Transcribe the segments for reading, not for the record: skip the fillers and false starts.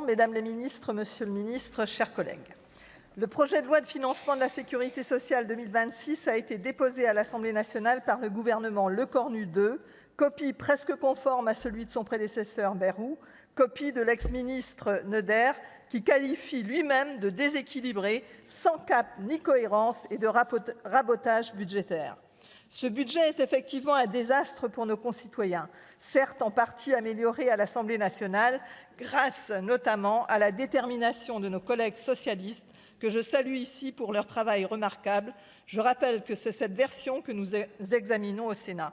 Mesdames les ministres, Monsieur le ministre, chers collègues, le projet de loi de financement de la sécurité sociale 2026 a été déposé à l'Assemblée nationale par le gouvernement Lecornu II, copie presque conforme à celui de son prédécesseur Bayrou, copie de l'ex-ministre Neuder, qui qualifie lui-même de déséquilibré, sans cap ni cohérence et de rabotage budgétaire. Ce budget est effectivement un désastre pour nos concitoyens, certes en partie amélioré à l'Assemblée nationale, grâce notamment à la détermination de nos collègues socialistes, que je salue ici pour leur travail remarquable. Je rappelle que c'est cette version que nous examinons au Sénat.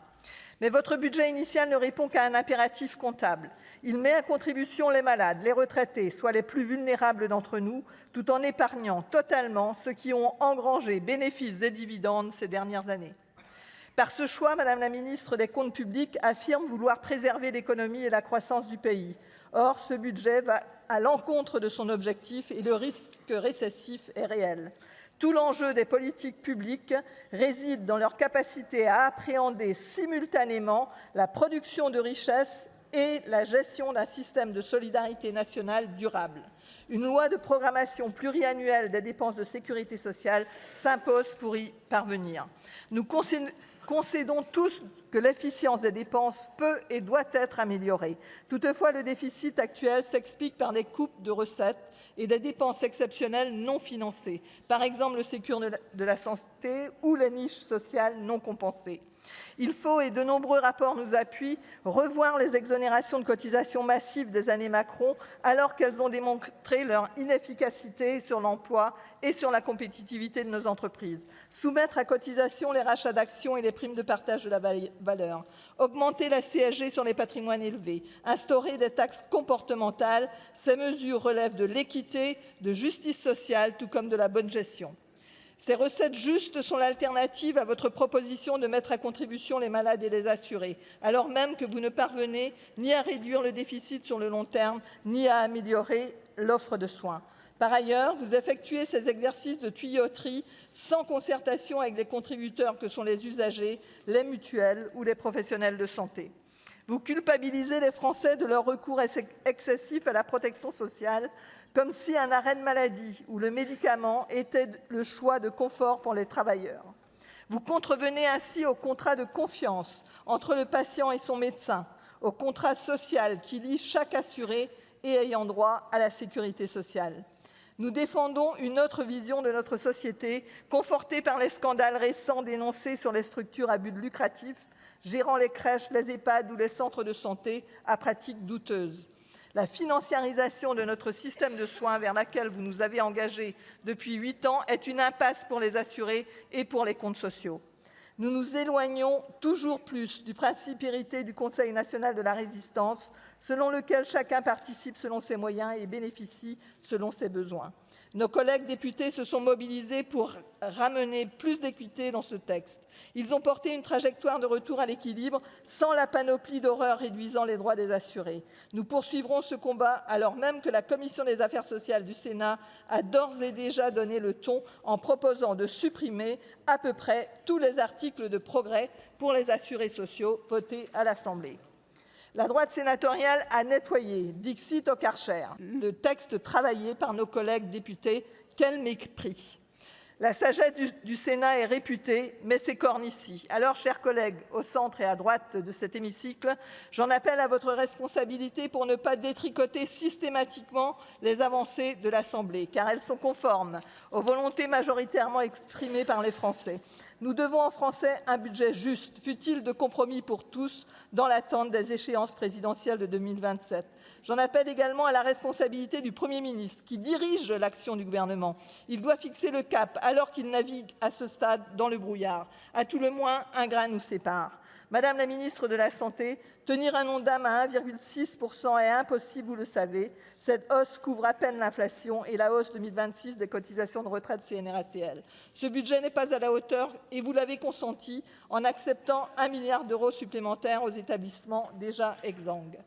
Mais votre budget initial ne répond qu'à un impératif comptable. Il met à contribution les malades, les retraités, soit les plus vulnérables d'entre nous, tout en épargnant totalement ceux qui ont engrangé bénéfices et dividendes ces dernières années. Par ce choix, Madame la ministre des Comptes publics affirme vouloir préserver l'économie et la croissance du pays. Or, ce budget va à l'encontre de son objectif et le risque récessif est réel. Tout l'enjeu des politiques publiques réside dans leur capacité à appréhender simultanément la production de richesses et la gestion d'un système de solidarité nationale durable. Une loi de programmation pluriannuelle des dépenses de sécurité sociale s'impose pour y parvenir. Nous concédons tous que l'efficience des dépenses peut et doit être améliorée. Toutefois, le déficit actuel s'explique par des coupes de recettes et des dépenses exceptionnelles non financées, par exemple le Ségur de la santé ou les niches sociales non compensées. Il faut, et de nombreux rapports nous appuient, revoir les exonérations de cotisations massives des années Macron, alors qu'elles ont démontré leur inefficacité sur l'emploi et sur la compétitivité de nos entreprises. Soumettre à cotisation les rachats d'actions et les primes de partage de la valeur. Augmenter la CSG sur les patrimoines élevés. Instaurer des taxes comportementales. Ces mesures relèvent de l'équité, de justice sociale, tout comme de la bonne gestion. Ces recettes justes sont l'alternative à votre proposition de mettre à contribution les malades et les assurés, alors même que vous ne parvenez ni à réduire le déficit sur le long terme, ni à améliorer l'offre de soins. Par ailleurs, vous effectuez ces exercices de tuyauterie sans concertation avec les contributeurs que sont les usagers, les mutuelles ou les professionnels de santé. Vous culpabilisez les Français de leur recours excessif à la protection sociale, comme si un arrêt de maladie ou le médicament était le choix de confort pour les travailleurs. Vous contrevenez ainsi au contrat de confiance entre le patient et son médecin, au contrat social qui lie chaque assuré et ayant droit à la sécurité sociale. Nous défendons une autre vision de notre société, confortée par les scandales récents dénoncés sur les structures à but lucratif, gérant les crèches, les EHPAD ou les centres de santé à pratiques douteuses. La financiarisation de notre système de soins vers laquelle vous nous avez engagés depuis 8 ans est une impasse pour les assurés et pour les comptes sociaux. Nous nous éloignons toujours plus du principe hérité du Conseil national de la résistance, selon lequel chacun participe selon ses moyens et bénéficie selon ses besoins. Nos collègues députés se sont mobilisés pour ramener plus d'équité dans ce texte. Ils ont porté une trajectoire de retour à l'équilibre sans la panoplie d'horreurs réduisant les droits des assurés. Nous poursuivrons ce combat alors même que la Commission des affaires sociales du Sénat a d'ores et déjà donné le ton en proposant de supprimer à peu près tous les articles de progrès pour les assurés sociaux votés à l'Assemblée. La droite sénatoriale a nettoyé, dixit au Karcher, le texte travaillé par nos collègues députés. Quel mépris! La sagesse du Sénat est réputée, mais s'écorne ici. Alors, chers collègues, au centre et à droite de cet hémicycle, j'en appelle à votre responsabilité pour ne pas détricoter systématiquement les avancées de l'Assemblée, car elles sont conformes aux volontés majoritairement exprimées par les Français. Nous devons en français un budget juste, fut-il de compromis pour tous, dans l'attente des échéances présidentielles de 2027. J'en appelle également à la responsabilité du Premier ministre, qui dirige l'action du gouvernement. Il doit fixer le cap, alors qu'il navigue à ce stade dans le brouillard. À tout le moins, un grain nous sépare. Madame la ministre de la Santé, tenir un Ondam à 1,6% est impossible, vous le savez. Cette hausse couvre à peine l'inflation et la hausse 2026 des cotisations de retraite CNRACL. Ce budget n'est pas à la hauteur et vous l'avez consenti en acceptant 1 milliard d'euros supplémentaires aux établissements déjà exsangues.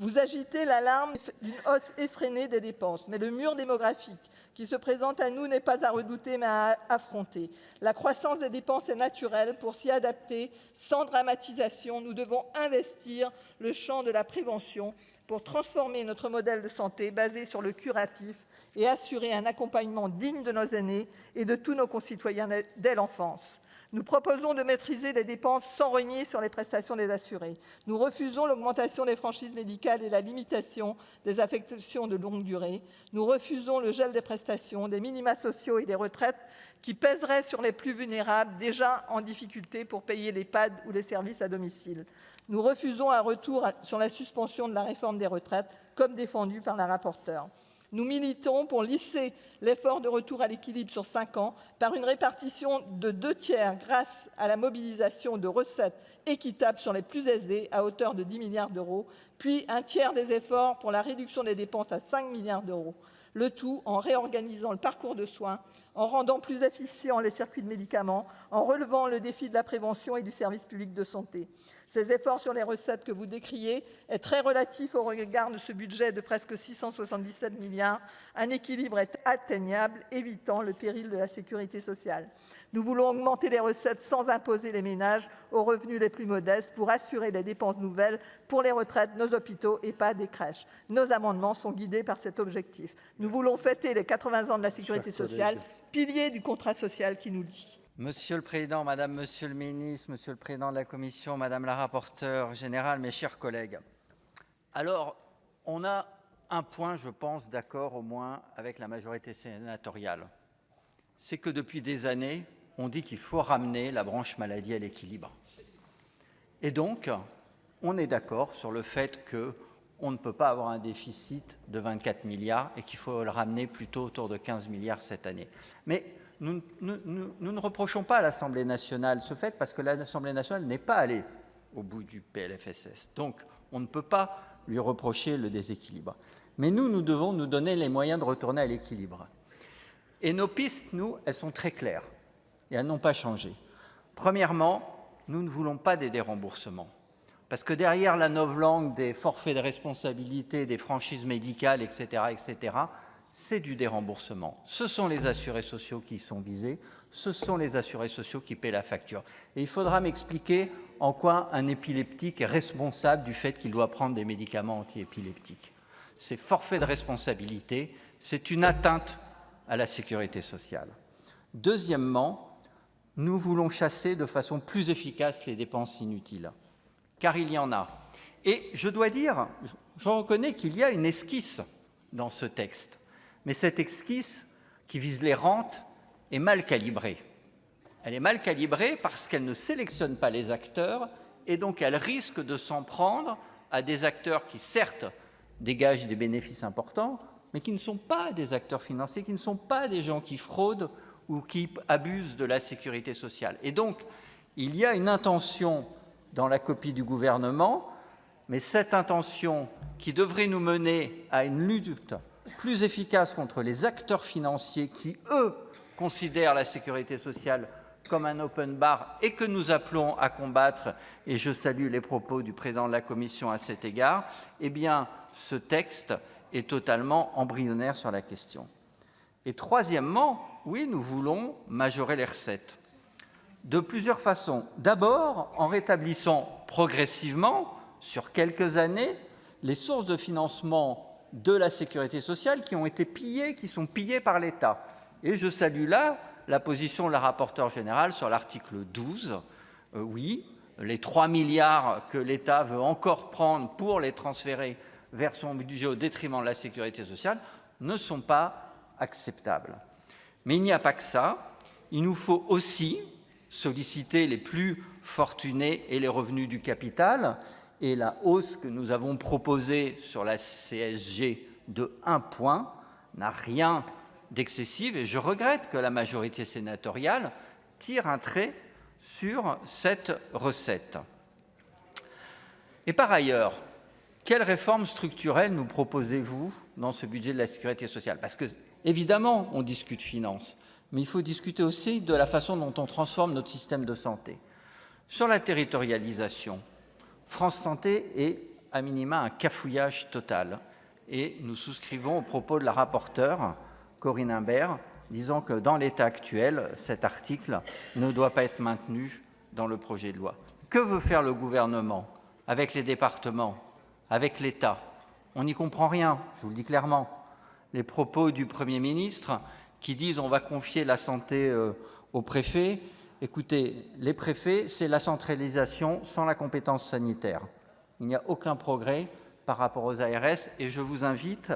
Vous agitez l'alarme d'une hausse effrénée des dépenses, mais le mur démographique qui se présente à nous n'est pas à redouter mais à affronter. La croissance des dépenses est naturelle. Pour s'y adapter, sans dramatisation, nous devons investir le champ de la prévention pour transformer notre modèle de santé basé sur le curatif et assurer un accompagnement digne de nos aînés et de tous nos concitoyens dès l'enfance. Nous proposons de maîtriser les dépenses sans renier sur les prestations des assurés. Nous refusons l'augmentation des franchises médicales et la limitation des affections de longue durée. Nous refusons le gel des prestations, des minima sociaux et des retraites qui pèseraient sur les plus vulnérables, déjà en difficulté pour payer l'EHPAD ou les services à domicile. Nous refusons un retour sur la suspension de la réforme des retraites, comme défendu par la rapporteure. Nous militons pour lisser l'effort de retour à l'équilibre sur 5 ans par une répartition de 2/3 grâce à la mobilisation de recettes équitables sur les plus aisés à hauteur de 10 milliards d'euros, puis 1/3 des efforts pour la réduction des dépenses à 5 milliards d'euros. Le tout en réorganisant le parcours de soins, en rendant plus efficients les circuits de médicaments, en relevant le défi de la prévention et du service public de santé. Ces efforts sur les recettes que vous décriez est très relatif au regard de ce budget de presque 677 milliards. Un équilibre est atteignable, évitant le péril de la sécurité sociale. Nous voulons augmenter les recettes sans imposer les ménages aux revenus les plus modestes pour assurer les dépenses nouvelles pour les retraites, nos hôpitaux et pas des crèches. Nos amendements sont guidés par cet objectif. Nous voulons fêter les 80 ans de la sécurité sociale, pilier du contrat social qui nous lie. Monsieur le Président, Madame, Monsieur le Ministre, Monsieur le Président de la Commission, Madame la rapporteure générale, mes chers collègues. Alors, on a un point, je pense, d'accord au moins avec la majorité sénatoriale. C'est que depuis des années, on dit qu'il faut ramener la branche maladie à l'équilibre. Et donc, on est d'accord sur le fait qu'on ne peut pas avoir un déficit de 24 milliards et qu'il faut le ramener plutôt autour de 15 milliards cette année. Mais nous ne reprochons pas à l'Assemblée nationale ce fait parce que l'Assemblée nationale n'est pas allée au bout du PLFSS. Donc, on ne peut pas lui reprocher le déséquilibre. Mais nous devons nous donner les moyens de retourner à l'équilibre. Et nos pistes, elles sont très claires et elles n'ont pas changé. Premièrement, nous ne voulons pas des déremboursements. Parce que derrière la novlangue des forfaits de responsabilité, des franchises médicales, etc., c'est du déremboursement. Ce sont les assurés sociaux qui sont visés, ce sont les assurés sociaux qui paient la facture. Et il faudra m'expliquer en quoi un épileptique est responsable du fait qu'il doit prendre des médicaments antiépileptiques. Ces forfaits de responsabilité, c'est une atteinte à la sécurité sociale. Deuxièmement, nous voulons chasser de façon plus efficace les dépenses inutiles, car il y en a. Et je dois dire, je reconnais qu'il y a une esquisse dans ce texte. Mais cette esquisse qui vise les rentes est mal calibrée. Elle est mal calibrée parce qu'elle ne sélectionne pas les acteurs et donc elle risque de s'en prendre à des acteurs qui, certes, dégagent des bénéfices importants, mais qui ne sont pas des acteurs financiers, qui ne sont pas des gens qui fraudent ou qui abusent de la sécurité sociale. Et donc, il y a une intention dans la copie du gouvernement, mais cette intention qui devrait nous mener à une lutte plus efficace contre les acteurs financiers qui, eux, considèrent la sécurité sociale comme un open bar et que nous appelons à combattre, et je salue les propos du président de la Commission à cet égard, eh bien, ce texte est totalement embryonnaire sur la question. Et troisièmement, oui, nous voulons majorer les recettes de plusieurs façons. D'abord, en rétablissant progressivement, sur quelques années, les sources de financement de la sécurité sociale qui ont été pillées, qui sont pillées par l'État. Et je salue là la position de la rapporteure générale sur l'article 12. Oui, les 3 milliards que l'État veut encore prendre pour les transférer vers son budget au détriment de la sécurité sociale ne sont pas acceptables. Mais il n'y a pas que ça. Il nous faut aussi solliciter les plus fortunés et les revenus du capital. Et la hausse que nous avons proposée sur la CSG de 1 point n'a rien d'excessif et je regrette que la majorité sénatoriale tire un trait sur cette recette. Et par ailleurs, quelles réformes structurelles nous proposez-vous dans ce budget de la sécurité sociale? Parce que, évidemment, on discute finances, mais il faut discuter aussi de la façon dont on transforme notre système de santé. Sur la territorialisation, France Santé est à minima un cafouillage total. Et nous souscrivons aux propos de la rapporteure, Corinne Imbert, disant que dans l'état actuel, cet article ne doit pas être maintenu dans le projet de loi. Que veut faire le gouvernement avec les départements, avec l'État? On n'y comprend rien, je vous le dis clairement. Les propos du Premier ministre qui disent on va confier la santé aux préfets. Écoutez, les préfets, c'est la centralisation sans la compétence sanitaire. Il n'y a aucun progrès par rapport aux ARS et je vous invite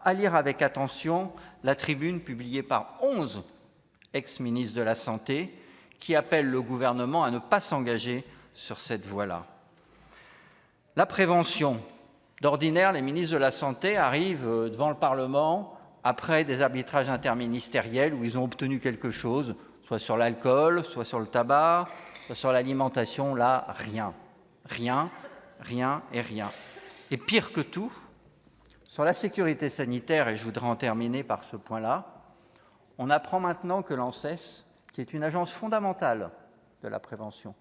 à lire avec attention la tribune publiée par 11 ex-ministres de la Santé qui appellent le gouvernement à ne pas s'engager sur cette voie-là. La prévention. D'ordinaire, les ministres de la Santé arrivent devant le Parlement après des arbitrages interministériels où ils ont obtenu quelque chose, soit sur l'alcool, soit sur le tabac, soit sur l'alimentation. Là, rien. Rien, rien et rien. Et pire que tout, sur la sécurité sanitaire, et je voudrais en terminer par ce point-là, on apprend maintenant que l'ANSES, qui est une agence fondamentale de la prévention,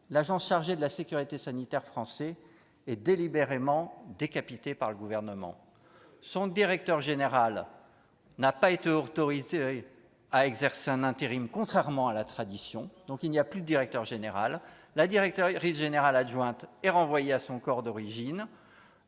l'agence chargée de la sécurité sanitaire française, est délibérément décapitée par le gouvernement. Son directeur général n'a pas été autorisé à exercer un intérim, contrairement à la tradition, donc il n'y a plus de directeur général. La directrice générale adjointe est renvoyée à son corps d'origine.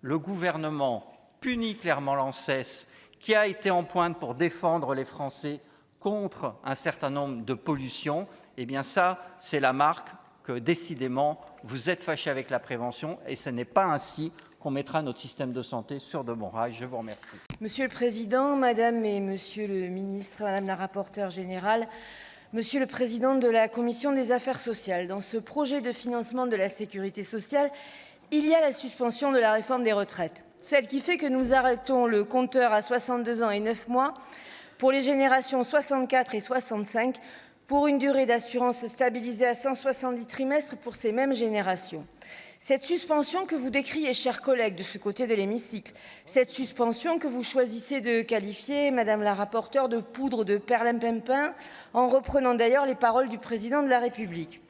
Le gouvernement punit clairement l'ANSES, qui a été en pointe pour défendre les Français contre un certain nombre de pollutions. Eh bien ça, c'est la marque que décidément, vous êtes fâchés avec la prévention et ce n'est pas ainsi qu'on mettra notre système de santé sur de bons rails. Je vous remercie. Monsieur le Président, Madame et Monsieur le Ministre, Madame la rapporteure générale, Monsieur le Président de la Commission des Affaires sociales, dans ce projet de financement de la sécurité sociale, il y a la suspension de la réforme des retraites, celle qui fait que nous arrêtons le compteur à 62 ans et 9 mois pour les générations 64 et 65, pour une durée d'assurance stabilisée à 170 trimestres pour ces mêmes générations. Cette suspension que vous décriez, chers collègues de ce côté de l'hémicycle, cette suspension que vous choisissez de qualifier, Madame la rapporteure, de poudre de perlimpinpin, en reprenant d'ailleurs les paroles du Président de la République.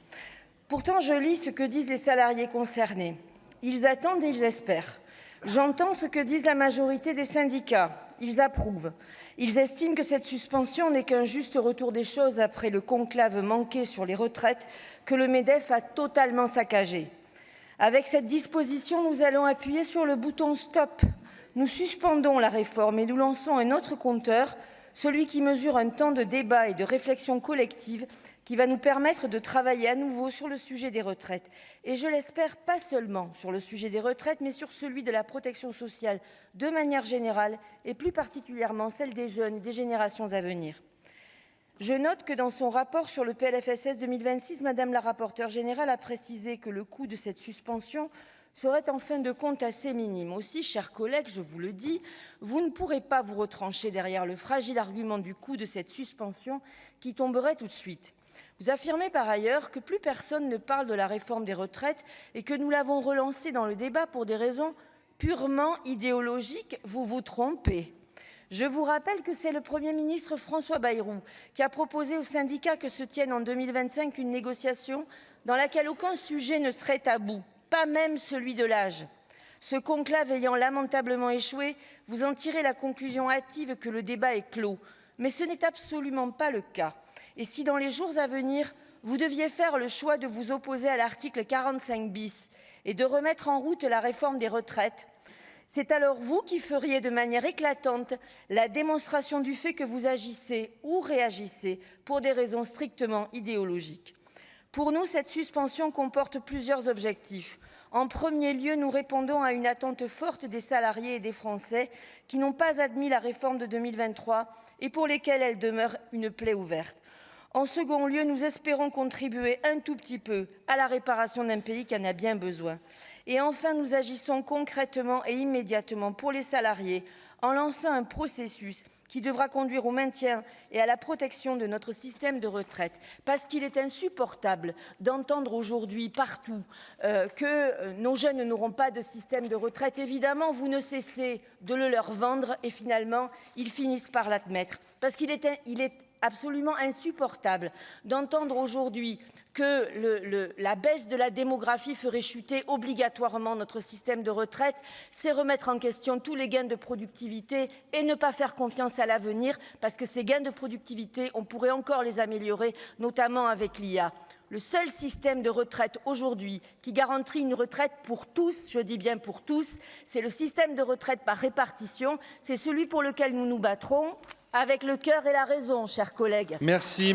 Pourtant, je lis ce que disent les salariés concernés. Ils attendent et ils espèrent. J'entends ce que disent la majorité des syndicats. Ils approuvent. Ils estiment que cette suspension n'est qu'un juste retour des choses après le conclave manqué sur les retraites que le MEDEF a totalement saccagé. Avec cette disposition, nous allons appuyer sur le bouton stop. Nous suspendons la réforme et nous lançons un autre compteur, celui qui mesure un temps de débat et de réflexion collective qui va nous permettre de travailler à nouveau sur le sujet des retraites. Et je l'espère, pas seulement sur le sujet des retraites, mais sur celui de la protection sociale de manière générale et plus particulièrement celle des jeunes et des générations à venir. Je note que dans son rapport sur le PLFSS 2026, Madame la rapporteure générale a précisé que le coût de cette suspension serait en fin de compte assez minime. Aussi, chers collègues, je vous le dis, vous ne pourrez pas vous retrancher derrière le fragile argument du coût de cette suspension qui tomberait tout de suite. Vous affirmez par ailleurs que plus personne ne parle de la réforme des retraites et que nous l'avons relancée dans le débat pour des raisons purement idéologiques. Vous vous trompez. Je vous rappelle que c'est le Premier ministre François Bayrou qui a proposé aux syndicats que se tienne en 2025 une négociation dans laquelle aucun sujet ne serait tabou, pas même celui de l'âge. Ce conclave ayant lamentablement échoué, vous en tirez la conclusion hâtive que le débat est clos. Mais ce n'est absolument pas le cas. Et si dans les jours à venir, vous deviez faire le choix de vous opposer à l'article 45 bis et de remettre en route la réforme des retraites, c'est alors vous qui feriez de manière éclatante la démonstration du fait que vous agissez ou réagissez pour des raisons strictement idéologiques. Pour nous, cette suspension comporte plusieurs objectifs. En premier lieu, nous répondons à une attente forte des salariés et des Français qui n'ont pas admis la réforme de 2023 et pour lesquels elle demeure une plaie ouverte. En second lieu, nous espérons contribuer un tout petit peu à la réparation d'un pays qui en a bien besoin. Et enfin, nous agissons concrètement et immédiatement pour les salariés en lançant un processus qui devra conduire au maintien et à la protection de notre système de retraite. Parce qu'il est insupportable d'entendre aujourd'hui partout que nos jeunes n'auront pas de système de retraite. Évidemment, vous ne cessez de le leur vendre et finalement, ils finissent par l'admettre. Parce qu'il est absolument insupportable d'entendre aujourd'hui que la baisse de la démographie ferait chuter obligatoirement notre système de retraite. C'est remettre en question tous les gains de productivité et ne pas faire confiance à l'avenir, parce que ces gains de productivité, on pourrait encore les améliorer, notamment avec l'IA. Le seul système de retraite aujourd'hui qui garantit une retraite pour tous, je dis bien pour tous, c'est le système de retraite par répartition. C'est celui pour lequel nous nous battrons avec le cœur et la raison, chers collègues. Merci.